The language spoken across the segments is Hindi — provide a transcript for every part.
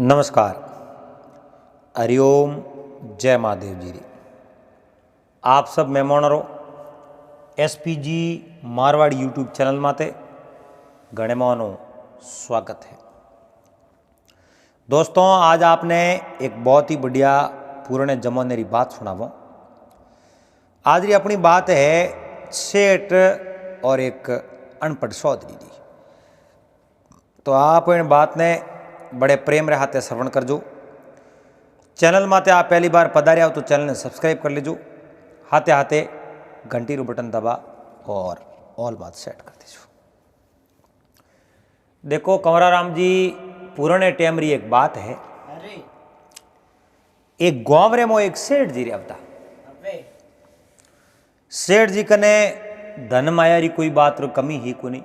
नमस्कार, हरिओम, जय महादेव जी री। आप सब मेहमानों SPG मारवाड़ी यूट्यूब चैनल माते घणे मानो स्वागत है। दोस्तों, आज आपने एक बहुत ही बढ़िया पुराने जमाने की बात सुनावो। आज री अपनी बात है सेठ और एक अनपढ़ चौधरी जी। तो आप इन बात ने बड़े प्रेम रे हाथे श्रवण करजो। चैनल माते आप पहली बार पधारे हो तो चैनल ने सब्सक्राइब कर लीजो। हाथे हाथे घंटी रो बटन दबा और ऑल बात सेट कर दीजो। देखो कंवराराम जी, पुराने टाइम री एक बात है। एक गांव रे मो एक सेठ जी रहता। सेठ जी कने धन माया री कोई बात रो कमी ही कोनी।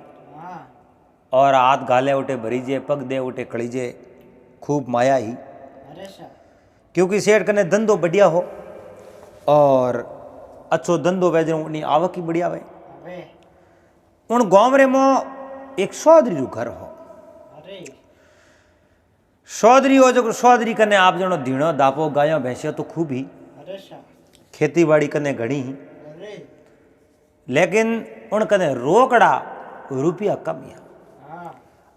और हाथ गाले उठे भरीजे, पग दे उठे कड़ीजे, खूब माया ही। क्योंकि सेठ कने धंधो बढ़िया हो और अच्छो धंधो वे उन्हीं आवक ही बढ़िया वे। उन गांव रे मो एक चौधरी रू घर हो। चौधरी हो जो चौधरी कने आप जनो धीणो दापो गायों भैंसियो तो खूब ही, खेती बाड़ी कने घणी ही, लेकिन उन कने रोकड़ा रुपया कम ही।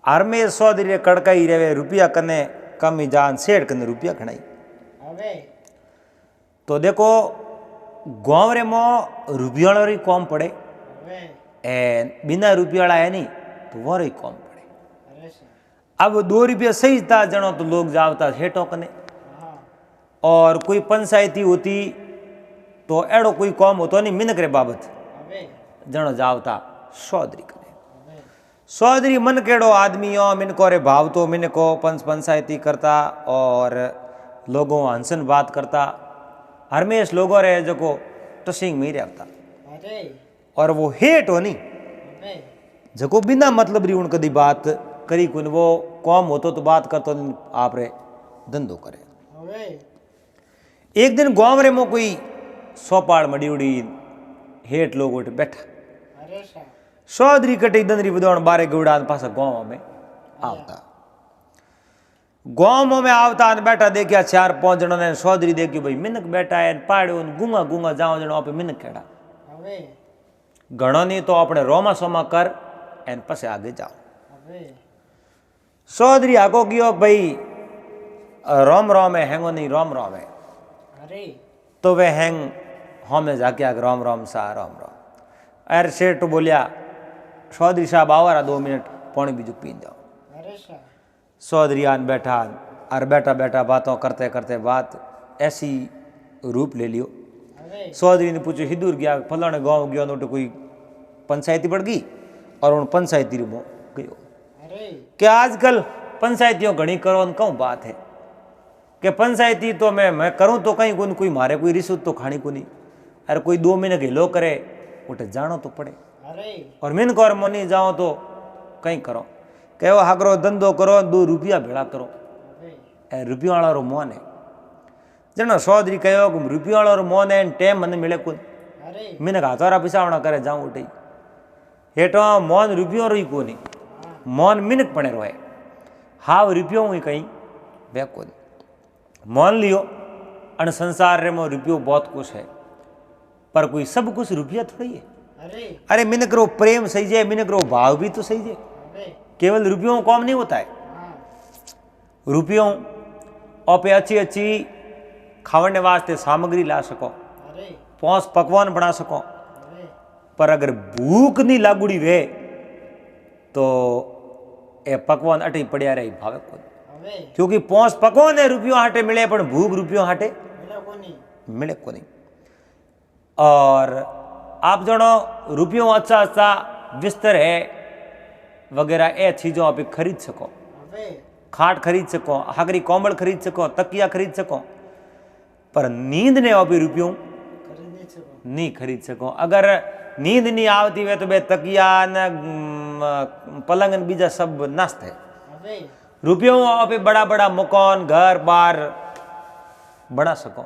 हरमेश चौधरी कड़का ही रहे, रुपया कने कम ही जान, सेठ कने रुपया घणाई। तो देखो गांव रे मो रुपया री कौम पड़े, बिना रुपया है नहीं तो वो री कौम पड़े। अब 2 रुपया सही था जनो तो लोग जावता सेठों कने, और कोई पंचायती होती तो एड़ो कोई कौम होतो नहीं मिनक रे बाबत जनो जावता चौधरी कने। चौधरी मन केड़ो आदमी हो, मिनको रे भाव तो मिनको पंचायती करता और लोगों हंसन बात करता। हरमेश लोगों रे जो टसिंग में रहता। और वो हेट हो नहीं जको बिना मतलब री उन कदी बात करी कुन, वो कौम होतो तो बात करतो आप रे धंधो करे। एक दिन गांव रे मो कोई सोपाड़ मड़ी उड़ी हेट लोग उठ बैठा। चौधरी कटी दंदरी बदौन बारे गुड़ान पास गांव में आवता। गांव में आवता बैठा देखिया 4-5 जनों ने। चौधरी देखी भाई मिनक बैठा है पाड़ो गुंगा गुंगा जाओ जनो पे मिनक केड़ा घणो नहीं तो अपने रोमा सोमा कर एन पसे आगे जाओ। चौधरी आगो गयो भाई रोम रोम है हैंगो नहीं रोम रोम है। तो वे हैंग हमें जाके आगे रोम रोम सा रोम रोम। अरे सेठ बोलिया चौधरी साहब आओ 2 मिनट पानी बीजू पी जाओ। चौधरी आन बैठा और बैठा बैठा बातों करते करते बात ऐसी रूप ले लियो। चौधरी ने पूछो हिदूर गया फलाने गांव गया तो कोई पंचायती बढ़ गई और उन पंचायती रूम गयो। क्या आजकल पंचायतियों घनी करो कहूँ बात है कि पंचायती तो मैं करूँ तो कहीं कोई कोई मारे कोई रिश्वत तो खानी को नहीं। अरे कोई 2 महीने हिलो करे उठे जानो तो पड़े। और मिन को मोनी जाओ तो कहीं करो कहो हागरो धंधो करो 2 रुपया भेड़ा करो। रुपया वाला रो मोन है जनो चौधरी कहो रुपया वाला रो मोन है टेम मन मिले कुन मिनक हाथोरा पिसावना करे जाऊँ उठे हेठो मोन रुपयो रो को नहीं मोन मिनक पड़े रोए हाव रुपयो ही कहीं वे को मोन लियो। अन संसार रे मो रुपयो बहुत कुछ है पर कोई सब कुछ रुपया थोड़ी है। अरे मिनक रो प्रेम सही जाए, मिनक रो भाव भी तो सही जाए। केवल रुपयों कौम नहीं होता है। रुपयों और पे अच्छी अच्छी खावने वास्ते सामग्री ला सको, पौस पकवान बना सको, पर अगर भूख नहीं लागुड़ी वे तो ए पकवान अटे पड़िया रही भावे को। क्योंकि पौस पकवान है रुपयों हाटे मिले पर भूख रुपयों हाटे मिले को नहीं। और आप जनो रुपयों अच्छा अच्छा बिस्तर है वगैरह ए चीज़ों आप खरीद सको, खाट खरीद सको, हागरी कोमल खरीद सको, तकिया खरीद सको, पर नींद ने आप रुपयों नहीं खरीद सको। अगर नींद नहीं आवती वे तो बे तकिया न पलंग न बीजा सब नष्ट है। रुपयों आप बड़ा बड़ा मकान घर बार बना सको,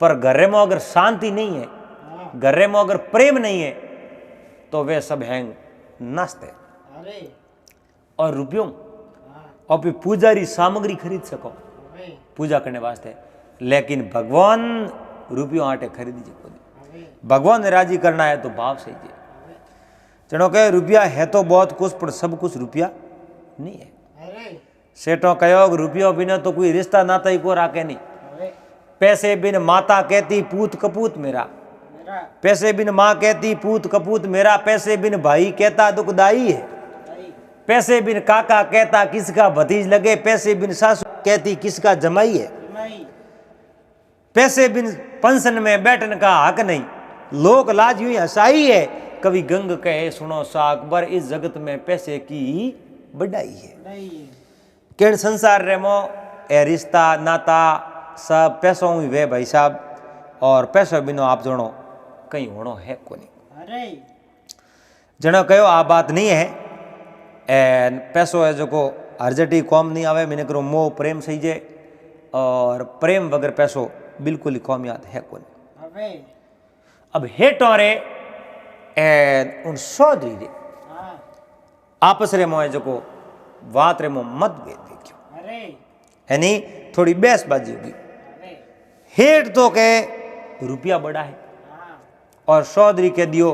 पर घर में अगर शांति नहीं है, घर में अगर प्रेम नहीं है तो वे सब हैंग नष्ट है। और रुपयों और फिर पूजारी सामग्री खरीद सको पूजा करने वास्ते, लेकिन भगवान रुपयो आटे खरीदी जी कोनी। भगवान ने राजी करना है तो भाव सही है। जनो कहे रुपया है तो बहुत कुछ, पर सब कुछ रुपया नहीं है। सेठो कहो रुपयो बिना तो कोई रिश्ता नाता ही को राखे नहीं। पैसे बिन माता कहती पूत कपूत मेरा, पैसे बिन माँ कहती पूत कपूत मेरा, पैसे बिन भाई कहता दुखदाई है, पैसे बिन काका कहता किसका भतीज लगे, पैसे बिन सासू कहती किसका जमाई है, पैसे बिन पंसन में बैठने का हक नहीं, लोक लाज यूं हंसाई है, कभी गंग कहे सुनो सा अकबर, इस जगत में पैसे की बढ़ाई है। केड़ संसार रे मो ए रिश्ता नाता सब पैसों ही वे भाई साहब, और पैसों बिनो आप जणो कहीं होनो है कोनी। जनो कहो आ बात नहीं है, एन पैसो है जो को अर्जटी कौम नहीं आवे, मैंने करो मोह प्रेम सही जे, और प्रेम वगैरह पैसो बिल्कुल ही कौमियात है कोनी। अब हेटो रे एन उन सौदरी रे आपस रे मोह जो को बात रे मो मतभेद देखियो, यानी थोड़ी बहसबाजी होगी। हेठ तो के रुपया बड़ा है और सौदरी के दियो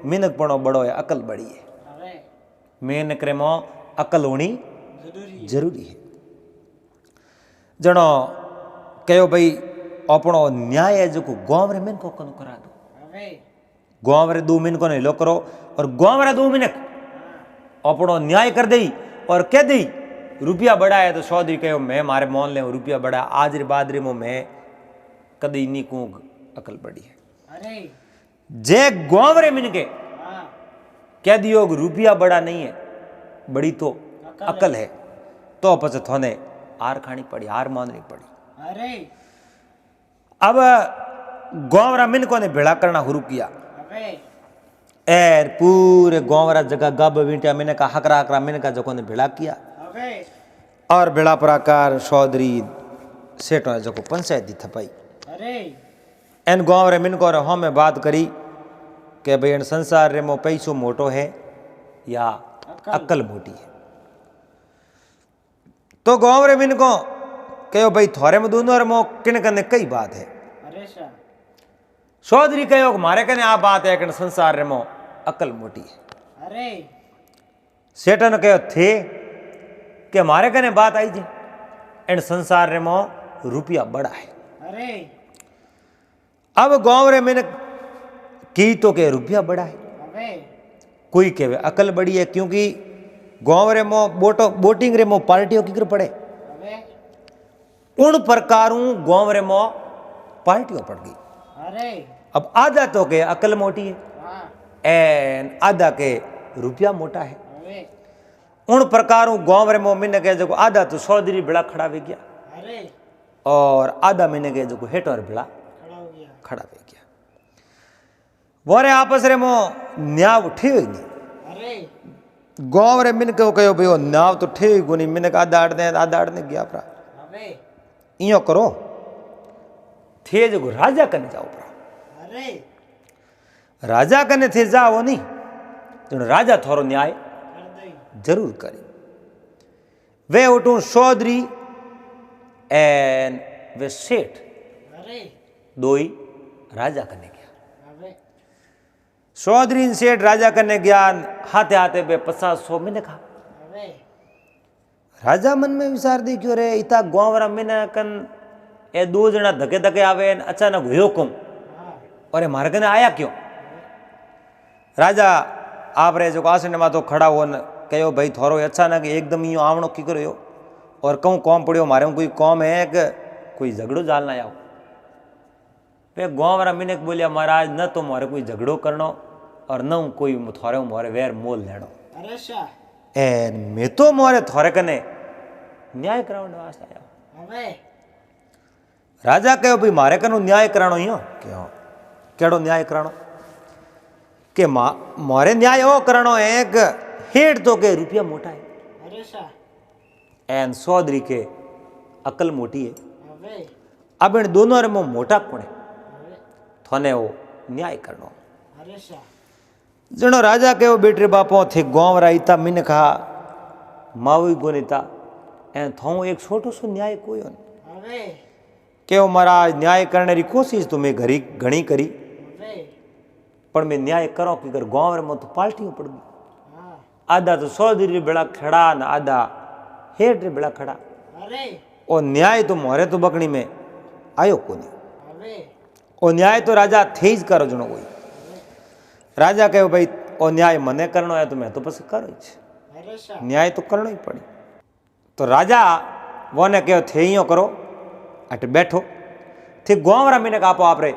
मिनक पड़ो बड़ो है, अकल बड़ी है। मेहनत रे मो अकल होनी जरूरी है। जनो कहो भाई अपनो न्याय है जो को गांव रे मिनको कनो करा दो, गांव रे 2 मिनको ने लो करो, और गांव रे 2 मिनक अपनो न्याय कर दई और कह दी रुपया बड़ा है, तो सौदरी कहो मैं मारे मोन ले रुपया बड़ा, आज रे बाद रे मो मैं कदी नी को अकल बड़ी है। जे गांव रे मिनके कह दियो रुपया बड़ा नहीं है, बड़ी तो अकल है, तो पछ थोने हार खानी पड़ी, हार माननी पड़ी। अब गांव रा मिनकों ने भेड़ा करना शुरू किया, एर पूरे गांव रा जगह गब विंटिया मिने का हकरा हकरा मिने का जको ने भेड़ा किया, और भेड़ा प्रकार सौदरी सेठो जको पंचायत दी थपाई। एन गांव रे मिनको रे हम बात करी कि भाई संसार रे मो पैसो मोटो है या अकल मोटी है, तो गांव रे मिनको कहो भाई थोरे में दोनों रे मो किन कने कई बात है। सौदरी कहो मारे कने आ बात है कि संसार रे मो अकल मोटी है। सेठन कहो थे कि मारे कने बात आई जे एंड संसार रे मो रुपया बड़ा है। अब गांव रे मैंने की तो के रुपया बड़ा है, कोई कहे अकल बड़ी है, क्योंकि गांव रे मो बोटिंग रे मो पार्टियों की पड़े, उन प्रकारों गांव रे मो पार्टियों पड़ गई। अब आधा तो के अकल मोटी है एन आधा के रुपया मोटा है, उन प्रकारों गांव रे मो मैंने कहे जो आधा तो सौदरी बेड़ा खड़ा हो गया, और आधा महीने के जो हेठ और बेड़ा खड़ा हो गया। बोरे आपस रे मो न्याव उठे ही नहीं, गांव रे मिन कहो कहो भाई न्याव तो ठे ही कोनी, मिन का आधा अड़ने गया परा इयो करो थे जो राजा कने जाओ परा, राजा कने थे जाओ नहीं, तो राजा थोरो न्याय जरूर करे। वे उठू सौदरी एन वे सेठ दोई राजा कने गया। सौदरी सेठ राजा कने गया, हाथे हाथे बे 50-100 मिने खा। राजा मन में विचार दी क्यों रे इता गांव रा मिने कन ए 2 जना धके धके आवे, अचानक हुयो कम और ए मारे कने आया क्यों। राजा आप रे जो आसन में तो खड़ा हो कहो भाई थोरो अचानक एकदम यो आवणो की करो, और कहूँ कौम पड़ियो मारे कोई कौम है कि कोई झगड़ो जालना आओ। पे गाँव वाला मिनक बोलिया महाराज न तो मारे कोई झगड़ो करनो और न कोई थोरे मोरे वेर मोल लेनो, ए मैं तो मोरे थोरे कने न्याय कराने वास्ते आया। राजा कहो भाई मारे कनो न्याय करानो ही हो क्यों, केड़ो न्याय करानो के मोरे न्याय वो करानो है कि हेठ तो के रुपया मोटा है एन सौदरी के अकल मोटी है। अब इन दोनों रे मोटा कौन है, थोने वो न्याय करनो। जनो राजा के वो बेटे बापो थे गांव राईता मिन कहा मावी गोनीता ऐं थो एक छोटो सो न्याय कोई क्यों महाराज न्याय करने की कोशिश तो मैं घणी करी पर मैं न्याय करो कि अगर गांव में तो पाल्टियों पड़ गई आधा तो चौधरी बेड़ा खड़ा न आधा हेठ रे बेड़ा खड़ा और न्याय तो मोरे तो बकनी में आयो को नहीं और न्याय तो राजा थे ज करो जनो कोई राजा कहो भाई और न्याय मने करनो है तो मैं तो बस करो ज न्याय तो करनो ही पड़ी तो राजा वो ने कहो थे ही करो अटे बैठो थे गांव रा मिनक आपो आप रे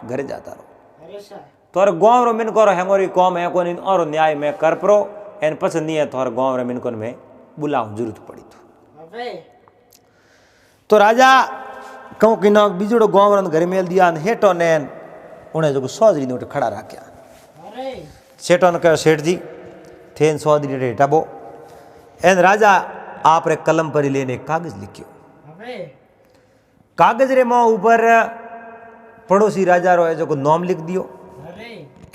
घरे जाता रहो तोर गांव रो मिन करो हेंगोरी कौम है कोनी और न्याय में कर प्रो एन पसंद नहीं है तोर गांव रे मिन कोन में बुलाओ जरूरत पड़ी तो राजा कहूँ कि ना बीजोड़ो गांव रा घर मेल दिया हेटो ने उन्हें जो सौदरी ने खड़ा राख्या सेठो ने कहो सेठ जी थे सौदरी रे टबो एन राजा आप रे कलम पर लेने एक कागज लिखियो कागज रे मो ऊपर पड़ोसी राजा रो है जो नाम लिख दियो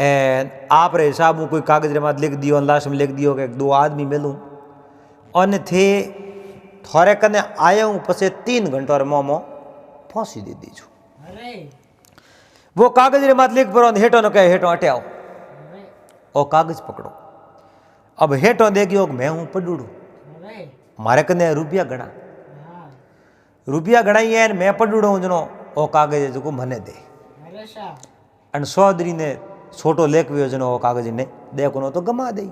एन आप रे हिसाब में कोई कागज रे मात लिख दियो लास्ट में लिख दियो कि 2 आदमी मिलूं और थे थोड़े कने आया हूँ पसे 3 घंटा रे मो फांसी दे दीजो वो कागज रे मात लिख पड़ो हेठो न कहे हेठो अटे आओ ओ कागज पकड़ो अब हेठो देखियो मैं हूँ पडूड़ू मारे कने रुपया घना रुपया घणाई है मैं पडूड़ो हूँ जनो ओ कागज जो मने दे अन सौदरी ने छोटो लेख वियो जनो ओ कागज ने देखो तो गमा दे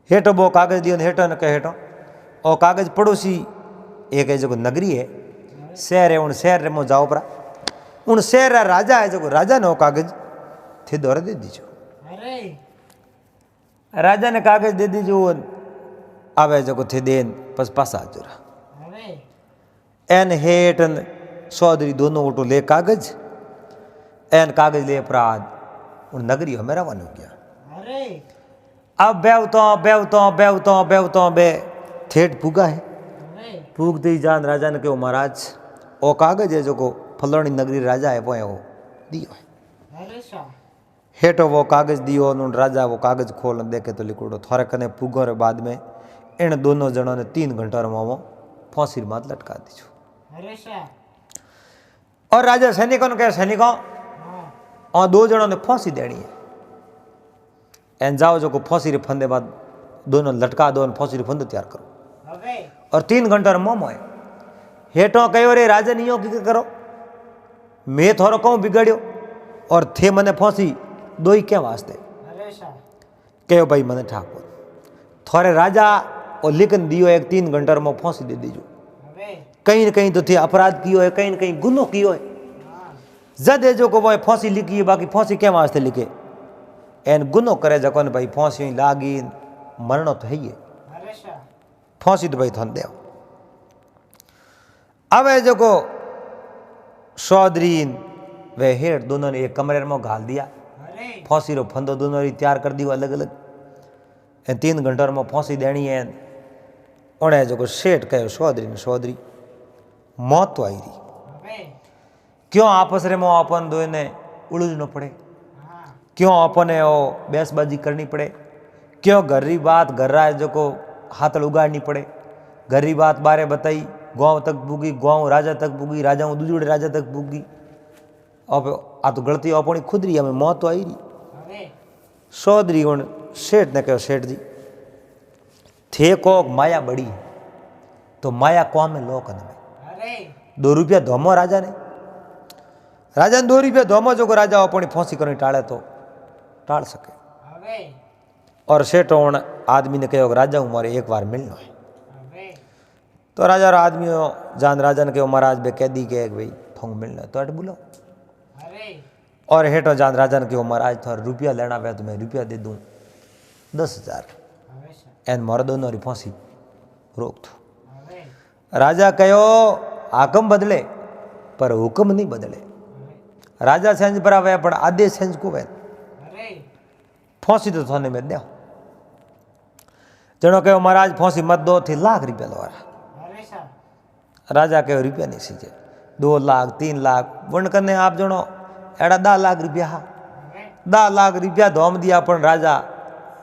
हेठो वो कागज दियो हेठो न कहे हेठो ओ कागज पड़ोसी एक है जो नगरी है शहर है उन शहर में जाओ परा उन शहर रा राजा है जो राजा ने कागज थे दौर दे दीजो राजा ने कागज दे दीजो आवे जो थे देन पस पासा जोरा एन हेठन चौधरी दोनों उठो ले कागज एन कागज ले अपराध उन नगरी में रवाना हो गया अब बेवतो बे ठेठ पुगा है पूगते ही जान राजा ने कहो महाराज ओ कागज है जो को फलोनी नगरी राजा है वो दियो है हेठो वो कागज दियो राजा वो कागज खोल देखे तो लिखोड़ो थोड़े कने पुगो रे बाद में इन दोनों जनों ने 3 घंटा मामो फांसी मात लटका दीजो और राजा सैनिकों ने कहे सैनिकों और 2 जनों ने फांसी देनी है एन जाओ जो को फांसी रे फंदे बाद दोनों लटका दो फांसी रे फंदो तैयार करो और 3 घंटा मोमो है हेठो कहो रे राजा नहीं की करो मैं थोड़ो कहूँ बिगड़ियो और थे मने फांसी दो ही क्या वास्ते कहो भाई मने ठाकुर थोड़े राजा और लिखन दियो एक 3 घंटा में फांसी दे दीजो कहीं न कहीं तो थे अपराध कियो है कहीं न कहीं गुनो कियो है जद है जो को वो फांसी लिखी है बाकी फांसी क्या वास्ते लिखे एन गुनो करे जको भाई फांसी लागी मरणो तो है ही फांसी तो भाई थन दे अब है जो को चौधरी वे हेठ दोनों ने एक कमरे में घाल दिया फांसी रो फंदो दोनों तैयार कर दियो अलग अलग 3 घंटा में फांसी देनी है उन्हें जो सेठ कहो चौधरी मौत तो आई रही क्यों आपस रे मो अपन दो ने उलझनो पड़े क्यों अपने वो बेसबाजी करनी पड़े क्यों घर री बात घर रहा है जो को हाथल उगाड़नी पड़े घर री बात बारे बताई गांव तक पुगी गांव राजा तक पुगी राजा दूजोड़े राजा तक पुगी अब आ तो गलती अपनी खुद रही हमें मौत तो आई रही चौधरी उन सेठ ने कहो सेठ जी थे को माया बड़ी तो माया कौन में लोक में 2 रुपया धोमो राजा ने 2 रुपया धोमो जो को राजा अपनी फांसी करनी टाले तो टाल सके और सेठ उन आदमी ने कहो राजा हूँ मारे एक बार मिलना है तो राजा और आदमी जान राजा ने कहो महाराज बे कह दी के भाई थोंग मिलना तो अट बुलाओ और हेठो जान राजा ने कहो महाराज थोड़ा रुपया लेना पे तो मैं रुपया दे दूँ 10,000 एन मारो दोनों फांसी रोक दो राजा कहो हाकम बदले पर हुक्म नहीं बदले राजा सेंज पर आवे पर आदेश सेंज को वे फांसी तो थाने में दो जनो कहो महाराज फांसी मत दो थी लाख रुपया द्वारा राजा कहो रुपया नहीं सीजे 2 लाख 3 लाख वन करने आप जनो एड़ा 10 लाख रुपया 10 लाख रुपया धोम दिया अपन राजा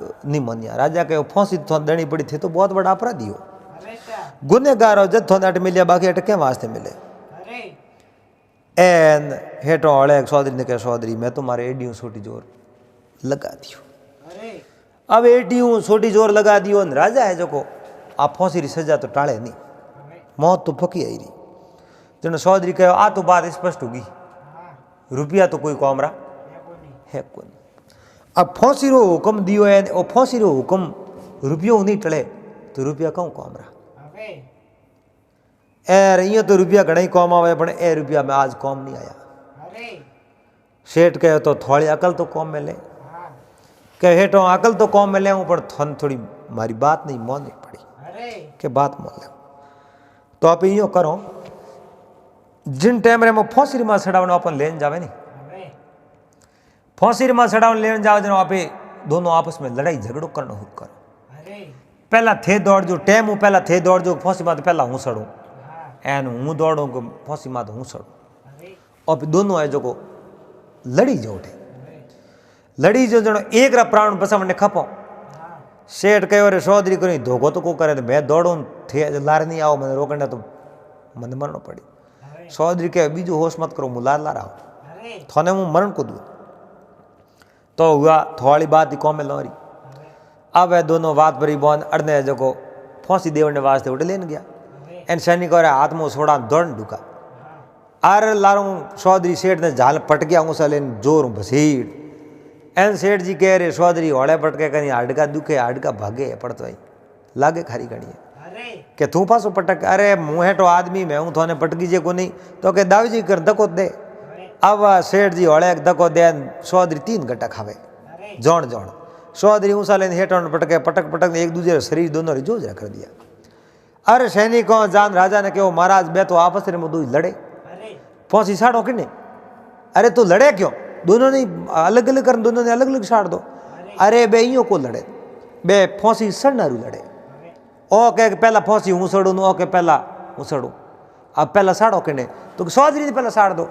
नहीं मनिया राजा कहो फांसी तो देनी पड़ी थी तो बहुत बड़ा अपराधी हो गुनेगारो जत्थो ने अट मिलिया बाकी अट क्या वास्ते मिले एन हेठो हड़े चौधरी ने कहा चौधरी मैं तुम्हारे एडियो छोटी जोर लगा दियो अब एडियो छोटी जोर लगा दियो राजा है जो को आप फांसी री सजा तो टाले नहीं मौत तो पकी आई रही जन चौधरी कहो आ तो बात स्पष्ट होगी रुपया तो कोई कौमरा है कौन अब फांसी रो हुक्म दियो है और फांसी रो हुक्म रुपयो नहीं टले तो रुपया कहूँ कौमरा एर इं तो रुपया घना ही कौम आवे पण ए रुपया में आज कौम नहीं आया सेठ कहे तो थोड़ी अकल तो कौम में ले कहे हेठो अकल तो कौम में ले पर थन थोड़ी मारी बात नहीं मोनी पड़ी के बात मोन ले तो आप यो करो जिन टाइम रे फांसी में सड़ावन अपन लेन जावे नहीं फांसी में सड़ावन लेन जावे जनो आप दोनों आपस में लड़ाई झगड़ो करनो हुक करो पहला थे दौड़ जो टाइम पहला थे दौड़ जो फांसी में पहला हूँ सड़ू एन हूँ दौड़ू को फांसी में हूँ सड़ू और दोनों है जो को लड़ी जो उठे लड़ी जो जनो एक रा प्राण बसावने खपो सेठ कहो रे चौधरी करी धोखो तो को करे मैं दौड़ू थे लार नहीं आओ मैंने रोकने तो मन मरना पड़ी चौधरी कहे बीजू होश मत करो मुँह लार लार आओ थोने हूँ मरण को दूँ तो हुआ थोड़ी बात ही कौमे लौरी अब है दोनों बात भरी बौन अड़ने जो को फांसी देवने वास्ते उठे लेन गया एन सैनिक और हाथ में सोड़ा दौड़ ढुका आर लारू चौधरी सेठ ने झाल पट गया उस लेन जोर भसीड़ एन सेठ जी कह रहे चौधरी होड़े पटके कहीं हाडका दुखे हाडका भागे पड़तो ही लागे खारी गणी के तू पासो पटक अरे मुँह तो आदमी मैं हूँ थोने पटकी जे को नहीं तो के दावी जी कर धक्को दे अब सेठ जी होड़े धक्को दे चौधरी 3 गट्टा खावे जौन जौन चौधरी ऊँचा लेन हेठों पटके पटक पटक एक दूसरे शरीर दोनों री जोजरा कर दिया अरे सैनिकों जान राजा ने कहो महाराज मैं तो आपस में दो लड़े फांसी साड़ो कि नहीं अरे तो लड़े क्यों दोनों ने अलग अलग कर दोनों ने अलग अलग साड़ दो अरे बे इं को लड़े बे फांसी सड़नारू लड़े ओ कह पहला फांसी हूँ सड़ू ओ के पहला हूँ सड़ू अब पहला साड़ो कि नहीं तो चौधरी ने पहला साड़ दो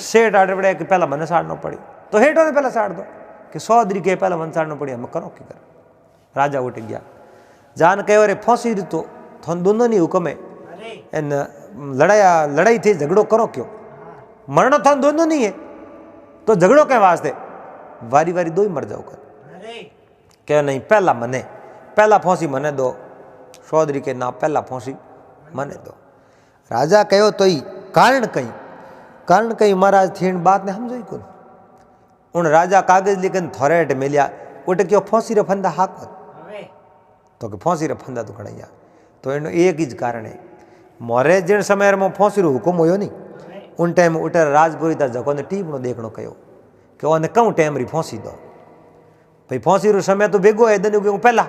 सेठ आड़े बड़े कि पहला मन साड़ना पड़ी तो हेठों ने पहला साड़ दो कि चौधरी के पहला मन साड़ना पड़ी हमें करो कि कर राजा उठ गया जान कहो रे फांसी तो थन दोनों नहीं हुक्म है एन लड़ाई थी झगड़ो करो क्यों मरना थन दोनों नहीं है तो झगड़ो के वास्ते वारी वारी दो ही मर जाओ कर क्या नहीं पहला फांसी मने दो चौधरी के ना पहला फांसी मने दो राजा कहो तो ही कारण कहीं महाराज थी बात ने समझो कौन उन राजा कागज लिखन थोड़े हेठ मिलिया उठे क्यों फांसी रे फंदा हाक तो कि फांसी रे फंदा तो खड़ाइया तो इन एक ही कारण है मोरे जिन समय में फांसी रो हुकुम हो नहीं उन टाइम उठे राजपुरी था जको ने टीप नो देखनो कहो कि ओने कहूँ टाइम री फांसी दो भाई फांसी रो समय तो बेगो है दिन के पहला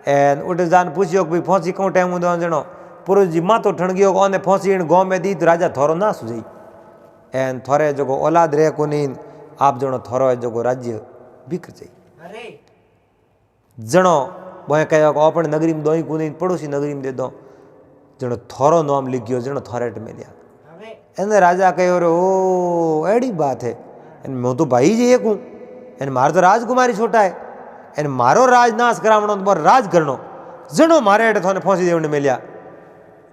एन उठे जान पूछियो कि भाई फांसी कहूँ टाइम दो जनो पुरुष जी मातो ठण गयो ओने फांसी इन गाँव में दी तो राजा थोरो ना सुझई एन थोड़े जो औलाद रहे को नहीं आप जनो थोरो है जो राज्य बिखर जाई जनो वह कहो अपने नगरी में दो ही को नहीं पड़ोसी नगरी में दे दो जनो थोरो नाम लिख गयो जनो थोरेट में लिया एने राजा कहो रे ओ एड़ी बात है एन मैं तो भाई जी एक हूँ एन मार तो राजकुमारी छोटा है एन मारो राज नाश करावनो तो मारो राज करनो जनो मारे हेठ थोने फांसी देवने मिलिया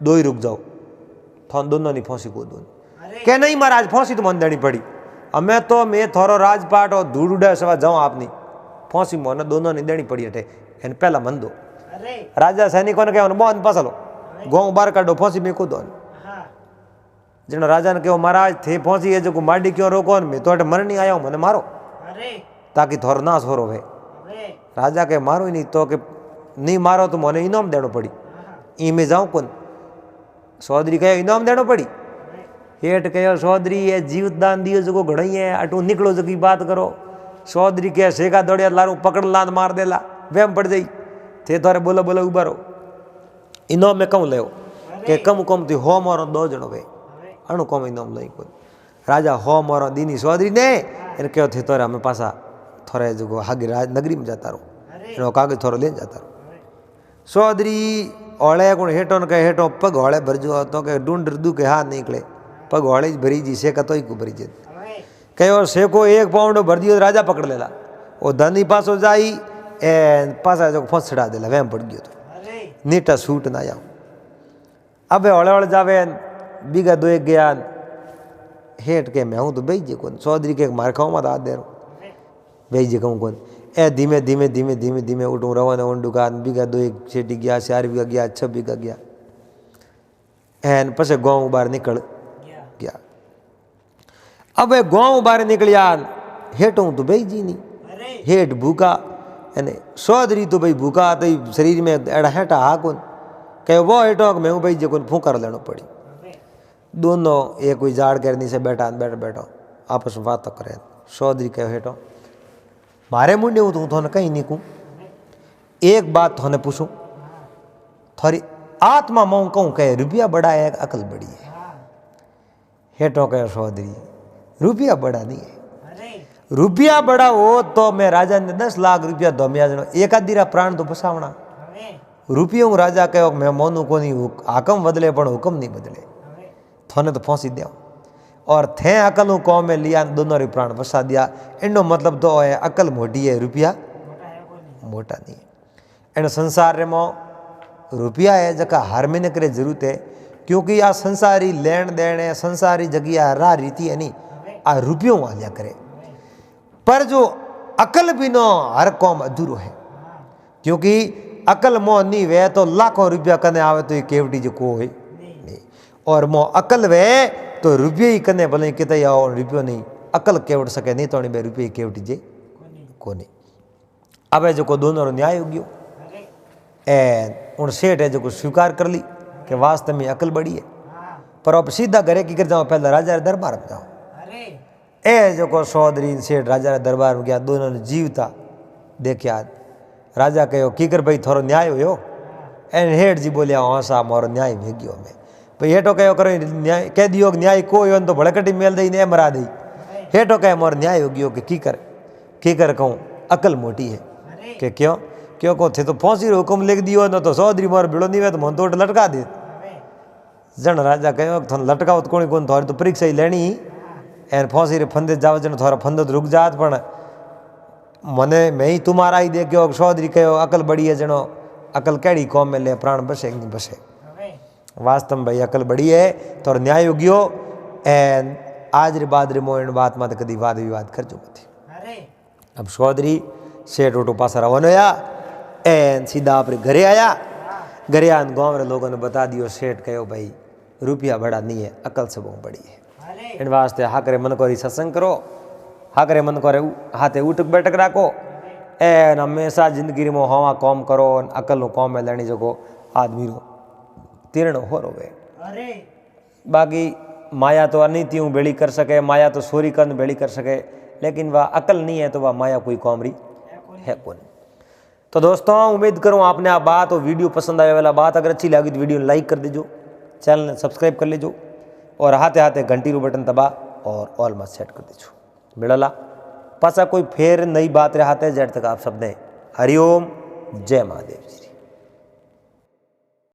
दो ही रुक जाओ थोन दोनों नहीं फांसी को दो क्या नहीं महाराज फांसी तो मन देनी पड़ी मैं थोरो राजपाट और धूड़ उड़ा सवा जाऊँ आपनी फांसी मोने दोनों नहीं देनी पड़ी हटे एन पहला मन दो राजा सैनिकों ने कहा बहुत पसलो गाँव बाहर काटो फांसी में को दो जन राजा ने कहो महाराज थे फांसी है जो माडी क्यों रोको मैं तो मर नहीं आया हूँ मैंने मारो ताकि थोड़ा नाश हो रो राजा के मारो ही नहीं तो कि नहीं मारो तो मैंने इनाम देना पड़ी ई में जाऊँ कौन चौधरी कहो इनाम देना पड़ी हेठ कहो चौधरी ये जीवदान दियो जो घड़ई है अटू निकलो जो की बात करो चौधरी कह सेका दौड़िया लारू पकड़ लाद मार देला वहम पड़ जाई थे थोड़े बोलो बोलो उबारो इनाम में कम ले के कम कम थी हो मारो 2 जणो वे अणु कम इनाम लई को राजा हो मारो दीनी चौधरी ने इन कहो थे तोरे हमें पासा थोड़े जो आगे राज नगरी में जाता रहो एनो कागज थोड़ो ले जाता रहो चौधरी ओले को हेठो न कहे हेठो पग होड़े भरजो तो के ढूंढ दू के हाथ निकले पग होड़े भरी जी सेका तो ही को भरी जे कहो सेको 1 पाउंड भर दियो राजा पकड़ लेला ओ धनी पासो जाई ए पासा जो फंसड़ा देला वह पड़ गयो तो नीटा सूट ना आया अब हौले हौले जावे बीघा 2 एक गया हेठ के मैं हूँ तो बेच जे कौन चौधरी के मार खाओ मत हाथ दे रो बेच जे कहूँ कौन ए धीमे धीमे धीमे धीमे धीमे उठूँ रवाना उन दुकान बीघा 2 एक छेटी गया 4 बीघा गया 6 बीघा गया एन पसे गाँव बाहर निकल गया। अब गाँव बाहर निकलिया हेठ हूँ तो बेच जी नहीं हेठ भूखा यानी चौधरी तो भाई भूखा तो शरीर में एड़ा हेठा हा कौन कहे वो हेठो मैं हूँ बेच जे कौन फूंकार लेना पड़ी। दोनों एक कोई जाड़ करनी से बैठा बैठो आपस में बात करे। चौधरी कहो हेठो मारे मुंडे हूँ तो हूँ थोने कहीं नहीं कहूँ एक बात थोने पूछूं थोड़ी आत्मा मों कहूँ कहे रुपया बड़ा है अकल बड़ी है। हेठो कहे चौधरी रुपया बड़ा नहीं है रुपया बड़ा हो तो मैं राजा ने 10 लाख रुपया दो मैं एक आधी प्राण तो बसावना रुपयों राजा कहो मैं मोनू को नहीं हाकम बदले पण हुक्म नहीं बदले थोने तो फांसी दिया और थे अकल कौम में लिया दोनों रे प्राण बसा दिया। इनो मतलब तो है अकल मोटी है रुपया मोटा नहीं है। इन संसार रे मो रुपया है जका हर महीने करे जरूरत है क्योंकि आ संसारी लेन देन है संसारी जगिया राह रीति है नहीं आ रुपयों वालिया करे पर जो अकल भी नो हर कौम अधूरो है क्योंकि अकल मोह नहीं वे तो लाखों रुपया कने आवे तो ये केवटी जो को है नहीं और मोह अकल वे तो रुपये ही कने भले किते आओ रुपयो नहीं अकल केवट सके नहीं तो बे रुपये केवटी जे को नहीं। अब जो को दोनों न्याय हो गयो ए उन सेठ है जो स्वीकार कर ली कि वास्तव में अकल बड़ी है पर अब सीधा घरे की कर जाओ पहले राजा रे दरबार में जाओ ए जो को चौधरी सेठ राजा रे दरबार में गया दोनों ने जीवता देखिया राजा कहो की कर भाई थोड़ो न्याय हो एन हेठ जी बोलिया हाँ साहब मोरो न्याय भेगियो मैं भाई हेठो कहो करो न्याय कह दियो न्याय को हो तो भड़कटी मेल दई ने मरा दी हेठो कहे मोर न्याय हो गयो कि की कर कहूँ अकल मोटी है कि क्यों क्यों को थे तो फांसी हुक्म लिख दियो न तो चौधरी मोर भिड़ो नहीं हुआ तो मन तो लटका दे जन राजा कहो थोड़ा लटकाओ तो कौन थोड़ी तो परीक्षा ही लेनी एन फांसी रे फंदे जाओ जन थोड़ा फंदो रुक जात पण मने मैं ही तुम्हारा ही देखो चौधरी कहो अकल बड़ी है जनो अकल कैड़ी कौम में ले प्राण बसे नहीं बसे वास्तव में भाई अकल बड़ी है तो न्याय हो गयो एन आज रे बाद रे मोइन बात मत कदी वाद विवाद कर जो मत। अब चौधरी सेठ उठो पासा रवाना होया एन सीधा अपने घरे आया घरे आन गाँव रे लोगों ने बता दियो सेठ कहो भाई रुपया बड़ा नहीं है अकल से बहुत बड़ी है इन वास्ते हाकरे मन को सत्संग करो हाकरे मन को हाथे उठक बैठक राखो एन हमेशा जिंदगी में हवा कौम करो अकल कौम में लेनी जगो आदमी रो तीर्ण हो रोवे बाकी माया तो अनित्यों बेड़ी कर सके माया तो सोरी कन बेड़ी कर सके लेकिन वह अकल नहीं है तो वह माया कोई कौमरी है कौन। तो दोस्तों उम्मीद करूँ आपने आप बात और वीडियो पसंद आए वाला बात अगर अच्छी लगी तो वीडियो लाइक कर दीजिए चैनल सब्सक्राइब कर लीजिए और हाथे हाथे घंटी रो बटन दबा और ऑल में सेट कर दीजिए बिड़ला पासा कोई फेर नई बात रहाते जेठ तक आप सब ने हरिओम जय महादेव जी।